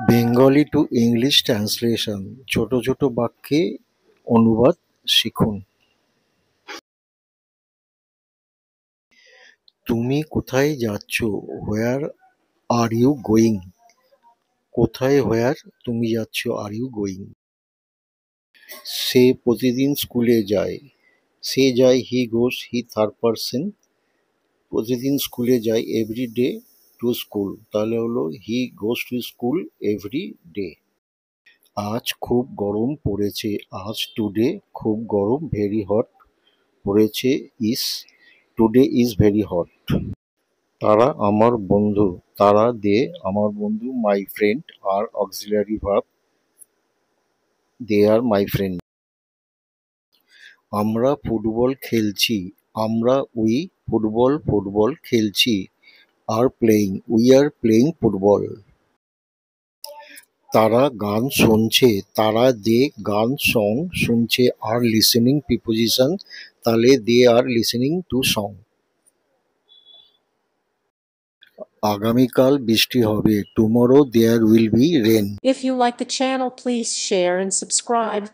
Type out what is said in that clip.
Bengali to English translation, ছোট ছোট বাক্যে অনুবাদ শিখুন। তুমি কোথায় যাচ্ছ? হোয়ার আর ইউ গোয়িং? কোথায় হোয়ার তুমি যাচ্ছ? Are you going? সে প্রতিদিন স্কুলে যায়। সে যায় হি গোস, হি থার্ড পারসন। প্রতিদিন স্কুলে যায়, এভরি ডে টু স্কুল, তাহলে হলো he goes to school every day. আজ খুব গরম পড়েছে। আজ টুডে খুব গরম, ভেরি হট পড়েছে, is today is very hot. তারা আমার বন্ধু। তারা দে আমার বন্ধু, মাই ফ্রেন্ড আর auxiliary verb, they are my friend. আমরা ফুটবল খেলছি। আমরা উই ফুটবল খেলছি, are playing we are playing football. তারা গান শুনছে। তারা দে গান সং শুনছে, আর লিসেনিং প্রিপোজিশন, তাহলে they are listening to song. আগামীকাল বৃষ্টি হবে। Tomorrow there will be rain. If you like the channel, please share and subscribe.